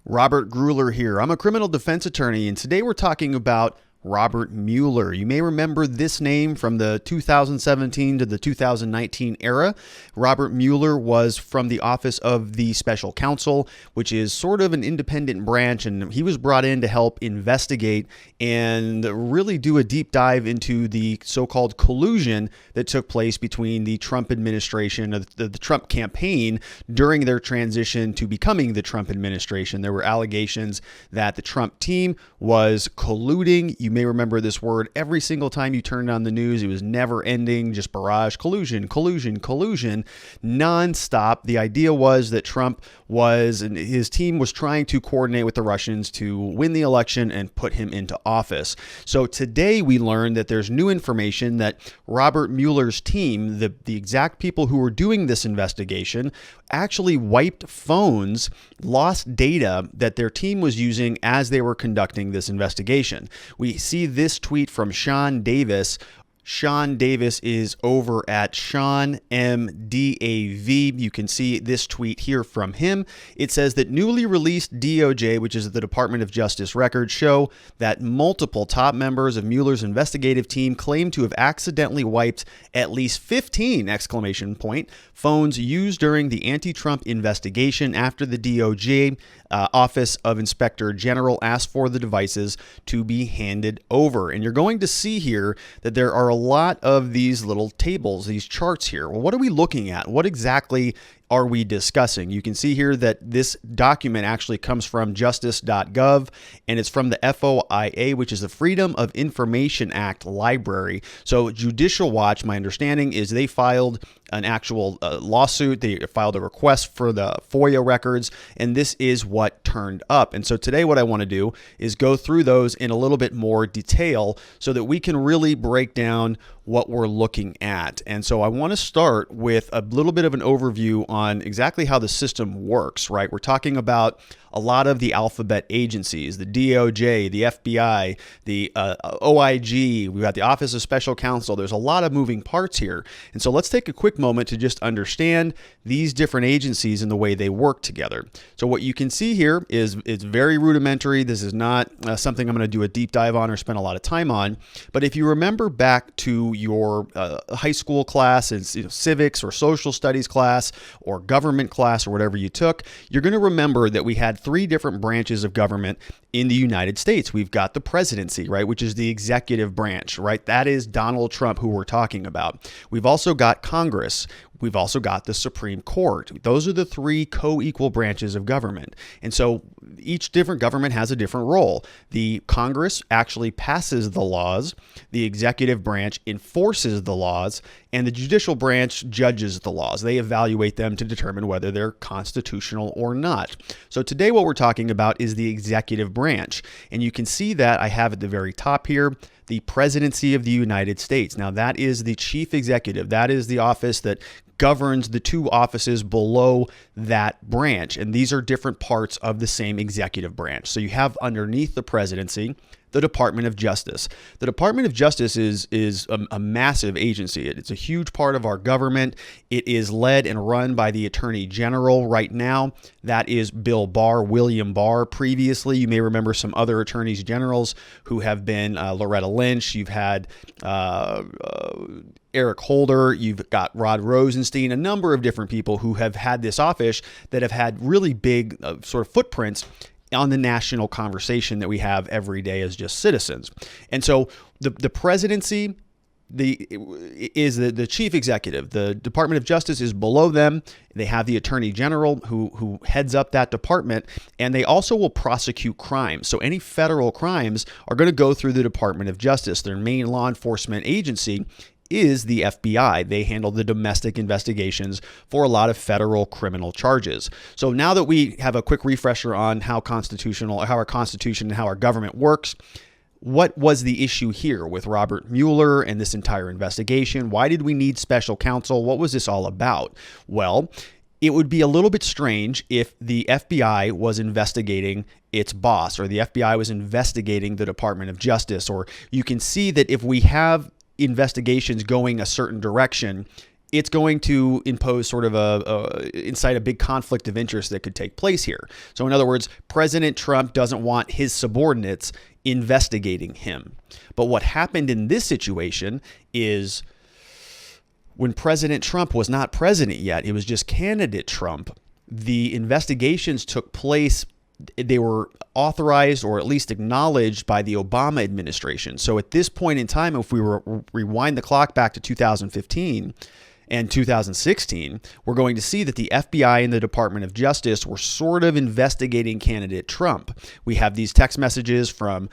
Robert Gruler here. I'm a criminal defense attorney, and today we're talking about Robert Mueller. You may remember this name from the 2017 to the 2019 era. Robert Mueller was from the Office of the Special Counsel, which is sort of an independent branch, and he was brought in to help investigate and really do a deep dive into the so-called collusion that took place between the Trump administration, the Trump campaign, during their transition to becoming the Trump administration. There were allegations that the Trump team was colluding. You may remember this word every single time you turned on the news. It was never ending, just barrage, collusion, nonstop. The idea was that Trump and his team was trying to coordinate with the Russians to win the election and put him into office. So today we learned that there's new information that Robert Mueller's team, the exact people who were doing this investigation, actually wiped phones, lost data that their team was using as they were conducting this investigation. We see this tweet from Sean Davis. Sean Davis is over at Sean MDAV. You can see this tweet here from him. It says that newly released DOJ, which is the Department of Justice records, show that multiple top members of Mueller's investigative team claim to have accidentally wiped at least 15 phones used during the anti-Trump investigation after the DOJ Office of Inspector General asked for the devices to be handed over. And you're going to see here that there are a lot of these little tables, these charts here. Well, what are we looking at? What exactly are we discussing? You can see here that this document actually comes from justice.gov, and it's from the FOIA, which is the Freedom of Information Act library. So Judicial Watch, my understanding is they filed an actual lawsuit. They filed a request for the FOIA records, and this is what turned up. And so today what I want to do is go through those in a little bit more detail so that we can really break down what we're looking at. And so I want to start with a little bit of an overview on exactly how the system works, right? We're talking about a lot of the alphabet agencies, the DOJ, the FBI, the OIG, we've got the Office of Special Counsel. There's a lot of moving parts here. And so let's take a quick moment to just understand these different agencies and the way they work together. So what you can see here is it's very rudimentary. This is not something I'm going to do a deep dive on or spend a lot of time on. But if you remember back to your high school class, it's civics or social studies class or government class or whatever you took, you're going to remember that we had three different branches of government in the United States. We've got the presidency, right, which is the executive branch, right? That is Donald Trump, who we're talking about. We've also got Congress. We've also got the Supreme Court. Those are the three co-equal branches of government. And so each different government has a different role. The Congress actually passes the laws, the executive branch enforces the laws, and the judicial branch judges the laws. They evaluate them to determine whether they're constitutional or not. So today what we're talking about is the executive branch. And you can see that I have at the very top here the presidency of the United States. Now that is the chief executive. That is the office that governs the two offices below that branch. And these are different parts of the same executive branch. So you have underneath the presidency the Department of Justice. The Department of Justice is a massive agency. It's a huge part of our government. It is led and run by the Attorney General right now. That is William Barr. Previously, you may remember some other attorneys generals who have been Loretta Lynch. You've had Eric Holder, you've got Rod Rosenstein, a number of different people who have had this office that have had really big sort of footprints on the national conversation that we have every day as just citizens. And so the presidency is the chief executive. The Department of Justice is below them. They have the Attorney General who heads up that department, and they also will prosecute crimes. So any federal crimes are going to go through the Department of Justice. Their main law enforcement agency is the FBI. They handle the domestic investigations for a lot of federal criminal charges. So now that we have a quick refresher on how our Constitution and how our government works, what was the issue here with Robert Mueller and this entire investigation? Why did we need special counsel? What was this all about? Well, it would be a little bit strange if the FBI was investigating its boss, or the FBI was investigating the Department of Justice. Or you can see that if we have investigations going a certain direction, it's going to impose sort of incite a big conflict of interest that could take place here. So in other words, President Trump doesn't want his subordinates investigating him. But what happened in this situation is when President Trump was not president yet, it was just candidate Trump, the investigations took place. They were authorized or at least acknowledged by the Obama administration. So at this point in time, if we rewind the clock back to 2015 and 2016, we're going to see that the FBI and the Department of Justice were sort of investigating candidate Trump. We have these text messages from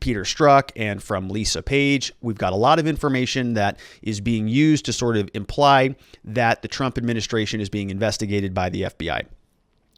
Peter Strzok and from Lisa Page. We've got a lot of information that is being used to sort of imply that the Trump administration is being investigated by the FBI.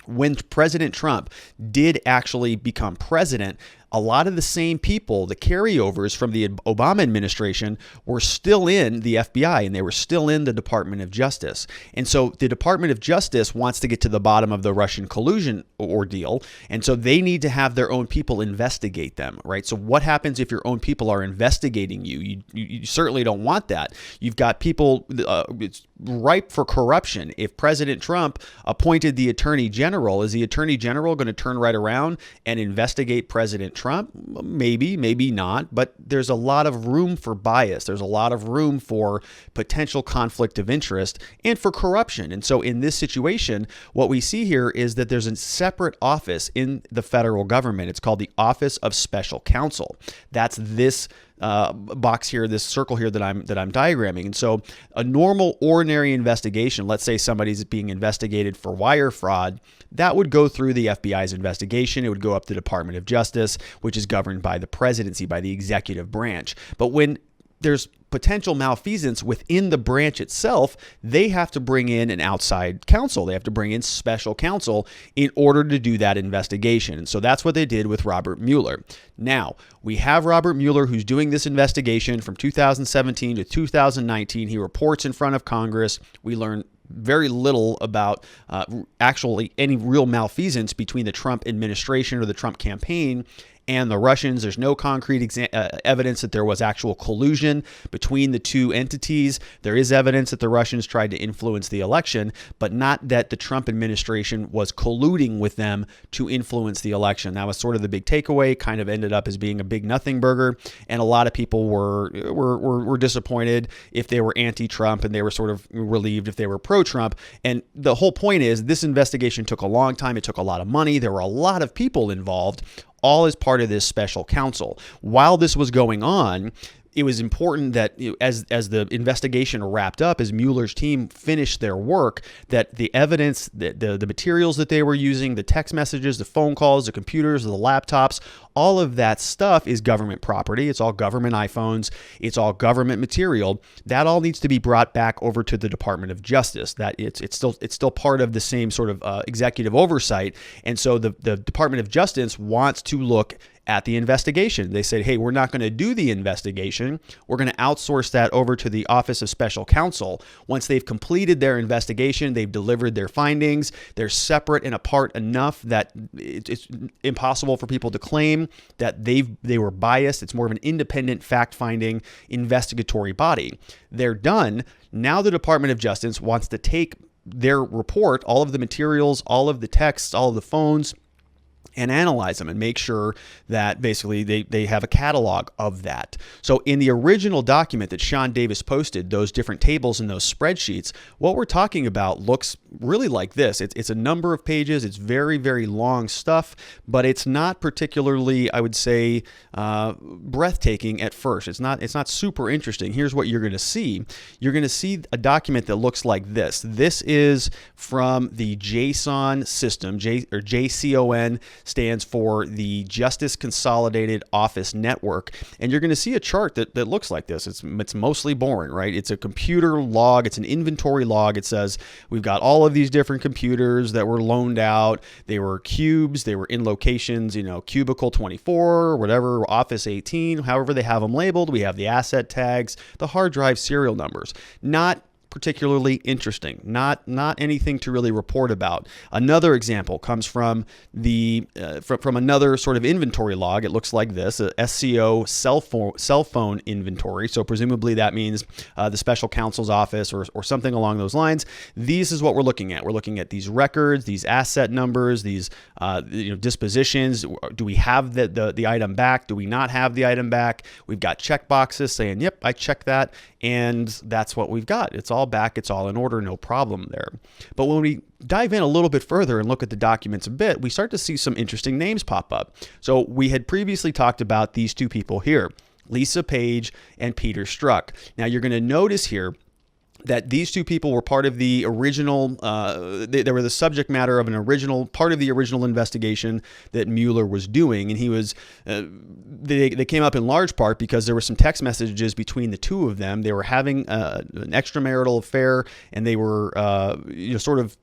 When President Trump did actually become president, a lot of the same people, the carryovers from the Obama administration, were still in the FBI and they were still in the Department of Justice. And so the Department of Justice wants to get to the bottom of the Russian collusion ordeal. And so they need to have their own people investigate them, right? So what happens if your own people are investigating you? You certainly don't want that. You've got people, it's ripe for corruption. If President Trump appointed the Attorney General, is the Attorney General going to turn right around and investigate President Trump? Maybe, maybe not, but there's a lot of room for bias. There's a lot of room for potential conflict of interest and for corruption. And so in this situation, what we see here is that there's a separate office in the federal government. It's called the Office of Special Counsel. That's this box here, this circle here that I'm diagramming. And so a normal, ordinary investigation, let's say somebody's being investigated for wire fraud, that would go through the FBI's investigation. It would go up to the Department of Justice, which is governed by the presidency, by the executive branch. But when there's potential malfeasance within the branch itself, they have to bring in an outside counsel. They have to bring in special counsel in order to do that investigation. And so that's what they did with Robert Mueller. Now, we have Robert Mueller who's doing this investigation from 2017 to 2019. He reports in front of Congress. We learn very little about actually any real malfeasance between the Trump administration or the Trump campaign and the Russians. There's no concrete evidence that there was actual collusion between the two entities. There is evidence that the Russians tried to influence the election, but not that the Trump administration was colluding with them to influence the election. That was sort of the big takeaway, kind of ended up as being a big nothing burger, and a lot of people were disappointed if they were anti-Trump, and they were sort of relieved if they were pro-Trump. And the whole point is this investigation took a long time. It took a lot of money. There were a lot of people involved, all as part of this special counsel. While this was going on, it was important that as the investigation wrapped up, as Mueller's team finished their work, that the evidence, the materials that they were using, the text messages, the phone calls, the computers, the laptops, all of that stuff is government property. It's all government iPhones. It's all government material. That all needs to be brought back over to the Department of Justice. That it's still part of the same sort of executive oversight. And so the Department of Justice wants to look at the investigation. They said, hey, we're not going to do the investigation. We're going to outsource that over to the Office of Special Counsel. Once they've completed their investigation, they've delivered their findings, they're separate and apart enough that it's impossible for people to claim that they were biased. It's more of an independent fact-finding investigatory body. They're done. Now the Department of Justice wants to take their report, all of the materials, all of the texts, all of the phones, and analyze them and make sure that basically they have a catalog of that. So in the original document that Sean Davis posted, those different tables and those spreadsheets, what we're talking about looks really like this. It's a number of pages. It's very, very long stuff, but it's not particularly, I would say, breathtaking at first. It's not super interesting. Here's what you're going to see. You're going to see a document that looks like this. This is from the JSON system, JCON stands for the Justice Consolidated Office Network. And you're going to see a chart that looks like this. It's mostly boring, right? It's a computer log. It's an inventory log. It says we've got all of these different computers that were loaned out. They were cubes. They were in locations, cubicle 24, whatever, office 18, however they have them labeled. We have the asset tags, the hard drive serial numbers. Not particularly interesting. Not anything to really report about. Another example comes from from another sort of inventory log. It looks like this: a SCO cell phone inventory. So presumably that means the special counsel's office or something along those lines. This is what we're looking at. We're looking at these records, these asset numbers, these dispositions. Do we have the item back? Do we not have the item back? We've got check boxes saying, "Yep, I checked that," and that's what we've got. It's all back. It's all in order. No problem there. But when we dive in a little bit further and look at the documents a bit, we start to see some interesting names pop up. So we had previously talked about these two people here, Lisa Page and Peter Strzok. Now you're going to notice here that these two people were part of the original, they were the subject matter of part of the original investigation that Mueller was doing. And he was, they came up in large part because there were some text messages between the two of them. They were having an extramarital affair, and they were, sort of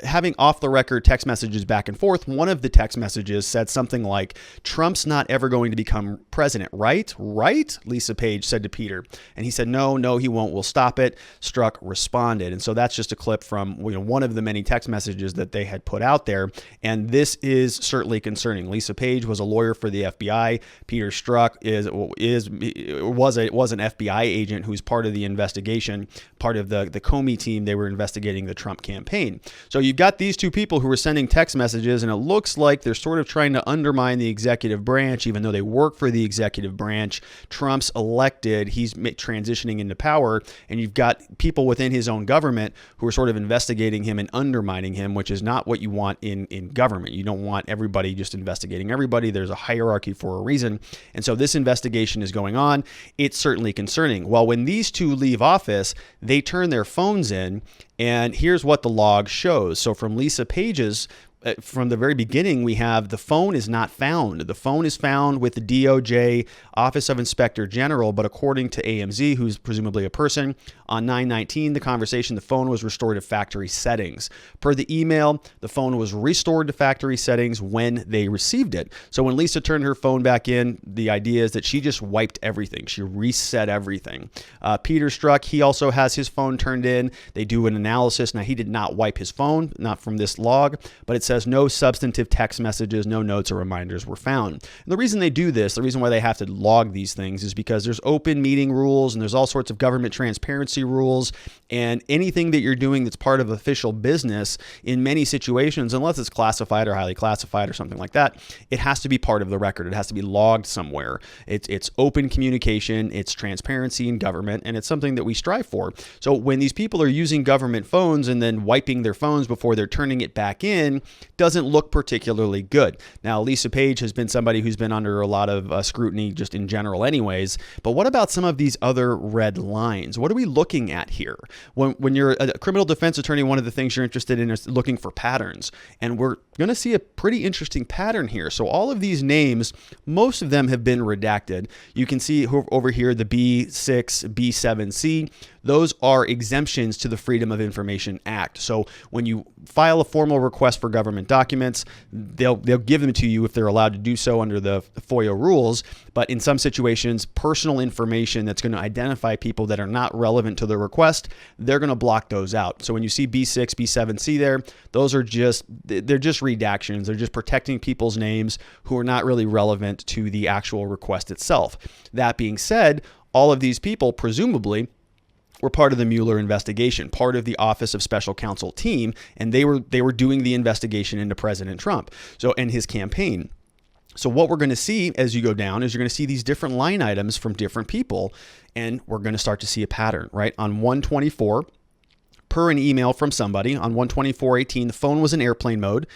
having off-the-record text messages back and forth. One of the text messages said something like, "Trump's not ever going to become president, right? Right?" Lisa Page said to Peter. And he said, no, he won't. We'll stop it. Strzok responded. And so that's just a clip from one of the many text messages that they had put out there. And this is certainly concerning. Lisa Page was a lawyer for the FBI. Peter Strzok was an FBI agent who's part of the investigation, part of the Comey team. They were investigating the Trump campaign. So you've got these two people who are sending text messages, and it looks like they're sort of trying to undermine the executive branch, even though they work for the executive branch. Trump's elected, he's transitioning into power, and you've got people within his own government who are sort of investigating him and undermining him, which is not what you want in government. You don't want everybody just investigating everybody. There's a hierarchy for a reason. And so this investigation is going on. It's certainly concerning. Well, when these two leave office, they turn their phones in, and here's what the log shows. So from Lisa Page's, from the very beginning, we have the phone is not found. The phone is found with the DOJ Office of Inspector General, but according to AMZ, who's presumably a person, on 9/19, the conversation, the phone was restored to factory settings. Per the email, the phone was restored to factory settings when they received it. So when Lisa turned her phone back in, the idea is that she just wiped everything. She reset everything. Peter Strzok, he also has his phone turned in. They do an analysis. Now, he did not wipe his phone, not from this log, but it says no substantive text messages, no notes or reminders were found. And the reason they do this, the reason why they have to log these things, is because there's open meeting rules and there's all sorts of government transparency rules, and anything that you're doing that's part of official business in many situations, unless it's classified or highly classified or something like that, it has to be part of the record. It has to be logged somewhere. It's open communication, it's transparency in government, and it's something that we strive for. So when these people are using government phones and then wiping their phones before they're turning it back in, doesn't look particularly good. Now, Lisa Page has been somebody who's been under a lot of scrutiny just in general anyways, but what about some of these other red lines? What are we looking at here? When you're a criminal defense attorney, one of the things you're interested in is looking for patterns, and we're going to see a pretty interesting pattern here. So all of these names, most of them have been redacted. You can see over here the B6, B7C. Those are exemptions to the Freedom of Information Act. So when you file a formal request for government documents, they'll give them to you if they're allowed to do so under the FOIA rules. But in some situations, personal information that's going to identify people that are not relevant to the request, they're going to block those out. So when you see B6, B7C there, those are they're just redactions. They're just protecting people's names who are not really relevant to the actual request itself. That being said, all of these people presumably were part of the Mueller investigation, part of the Office of Special Counsel team, and they were doing the investigation into President Trump, and his campaign. So what we're going to see as you go down is you're going to see these different line items from different people, and we're going to start to see a pattern, right? On 124, per an email from somebody, on 124/18, the phone was in airplane mode.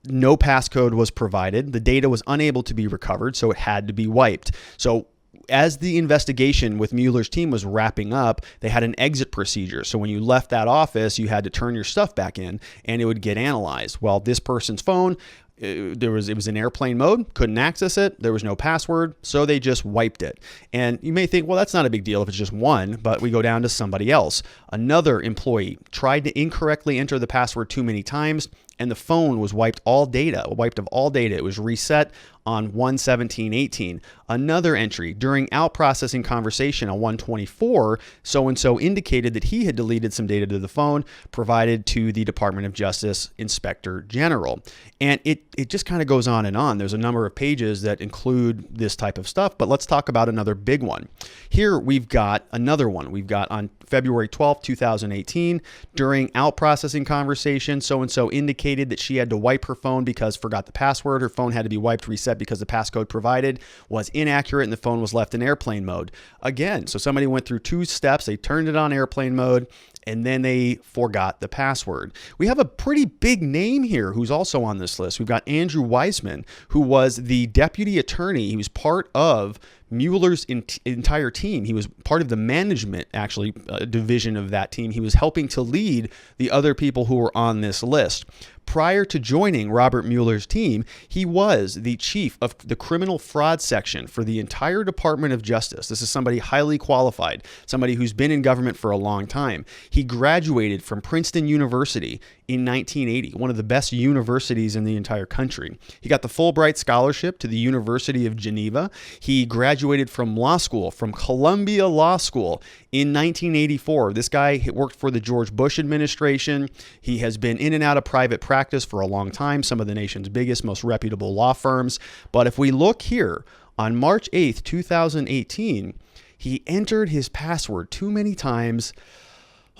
No passcode was provided. The data was unable to be recovered, so it had to be wiped. So as the investigation with Mueller's team was wrapping up, they had an exit procedure. So when you left that office, you had to turn your stuff back in and it would get analyzed. Well, this person's phone, it was in airplane mode, couldn't access it. There was no password, so they just wiped it. And you may think, well, that's not a big deal if it's just one, but we go down to somebody else. Another employee tried to incorrectly enter the password too many times. and the phone was wiped of all data. It was reset on 1/17/18. Another entry, during out processing conversation on 1/24, so-and-so indicated that he had deleted some data to the phone provided to the Department of Justice Inspector General. And it just kind of goes on and on. There's a number of pages that include this type of stuff, but let's talk about another big one. Here we've got another one. We've got on February 12th, 2018, during out processing conversation, so-and-so indicated that she had to wipe her phone because forgot the password. Her phone had to be wiped, reset because the passcode provided was inaccurate and the phone was left in airplane mode. Again, so somebody went through two steps. They turned it on airplane mode and then they forgot the password. We have a pretty big name here who's also on this list. We've got Andrew Weissman, who was the deputy attorney. He was part of Mueller's entire team. He was part of the management, actually, division of that team. He was helping to lead the other people who were on this list. Prior to joining Robert Mueller's team, he was the chief of the criminal fraud section for the entire Department of Justice. This is somebody highly qualified, somebody who's been in government for a long time. He graduated from Princeton University in 1980, one of the best universities in the entire country. He got the Fulbright Scholarship to the University of Geneva. He graduated from law school, from Columbia Law School in 1984. This guy worked for the George Bush administration. He has been in and out of private practice for a long time, some of the nation's biggest, most reputable law firms. But if we look here, on March 8th, 2018, he entered his password too many times.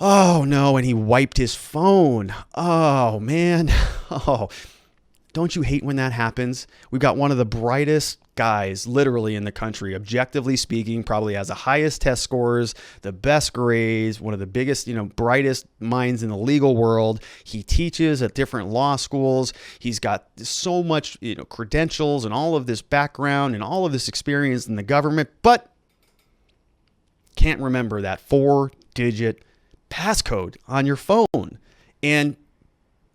Oh no, and he wiped his phone. Oh man. Oh, don't you hate when that happens? We've got one of the brightest guys literally in the country, objectively speaking, probably has the highest test scores, the best grades, one of the biggest, brightest minds in the legal world. He teaches at different law schools. He's got so much, credentials and all of this background and all of this experience in the government, but can't remember that 4-digit passcode on your phone. And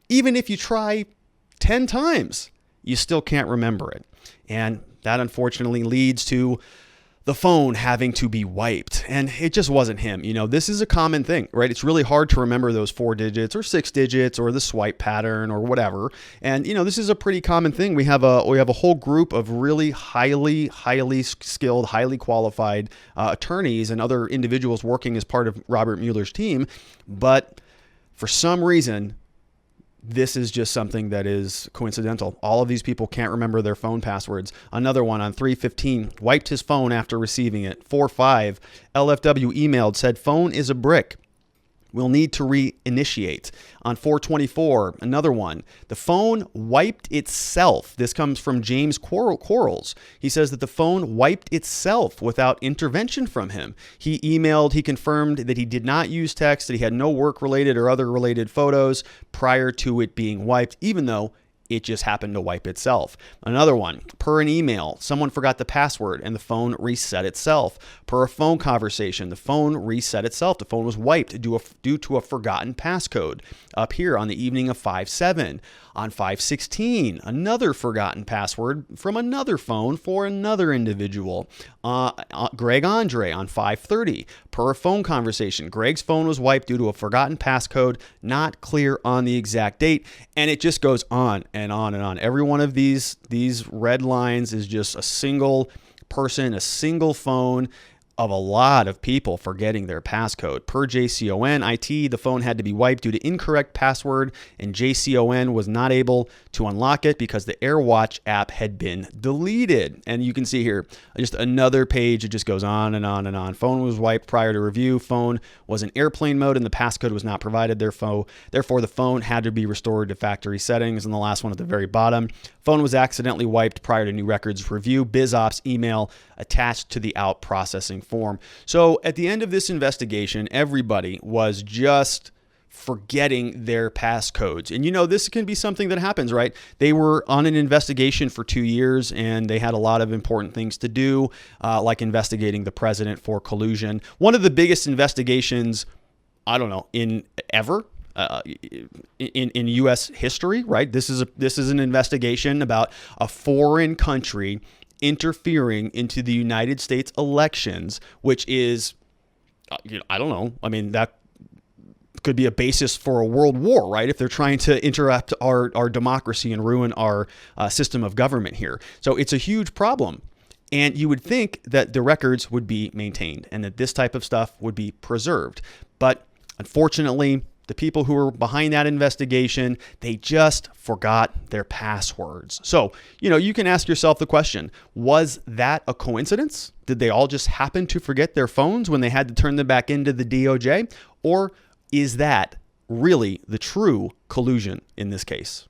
even if you try 10 times, you still can't remember it. And that unfortunately leads to the phone having to be wiped. And it just wasn't him. This is a common thing, right? It's really hard to remember those 4 digits or 6 digits or the swipe pattern or whatever. And, this is a pretty common thing. We have a whole group of really highly skilled, highly qualified attorneys and other individuals working as part of Robert Mueller's team. But for some reason, this is just something that is coincidental. All of these people can't remember their phone passwords. Another one on 3/15 wiped his phone after receiving it. 4/5 LFW emailed, said phone is a brick. We'll need to reinitiate. On 4/24, another one. The phone wiped itself. This comes from James Quarles. He says that the phone wiped itself without intervention from him. He confirmed that he did not use text, that he had no work-related or other related photos prior to it being wiped, even though it just happened to wipe itself. Another one, per an email, someone forgot the password and the phone reset itself. Per a phone conversation, the phone reset itself. The phone was wiped due to a forgotten passcode. Up here on the evening of 5/7. On 5/16, another forgotten password from another phone for another individual. Greg Andre on 5/30. Per a phone conversation, Greg's phone was wiped due to a forgotten passcode, not clear on the exact date. And it just goes on and on and on. Every one of these red lines is just a single person, a single phone of a lot of people forgetting their passcode. Per JCON IT, the phone had to be wiped due to incorrect password, and JCON was not able to unlock it because the AirWatch app had been deleted. And you can see here just another page. It just goes on and on and on. Phone was wiped prior to review. Phone was in airplane mode and the passcode was not provided. Therefore, the phone had to be restored to factory settings. And the last one at the very bottom, phone was accidentally wiped prior to new records review. BizOps email attached to the out processing form. So at the end of this investigation, everybody was just forgetting their passcodes. And this can be something that happens, right? They were on an investigation for 2 years and they had a lot of important things to do, like investigating the president for collusion. One of the biggest investigations, in U.S. history, right? This is an investigation about a foreign country interfering into the United States elections, which is, that could be a basis for a world war, right? If they're trying to interrupt our democracy and ruin our system of government here. So it's a huge problem. And you would think that the records would be maintained and that this type of stuff would be preserved. But unfortunately, the people who were behind that investigation, they just forgot their passwords. So, you can ask yourself the question, was that a coincidence? Did they all just happen to forget their phones when they had to turn them back into the DOJ? Or is that really the true collusion in this case?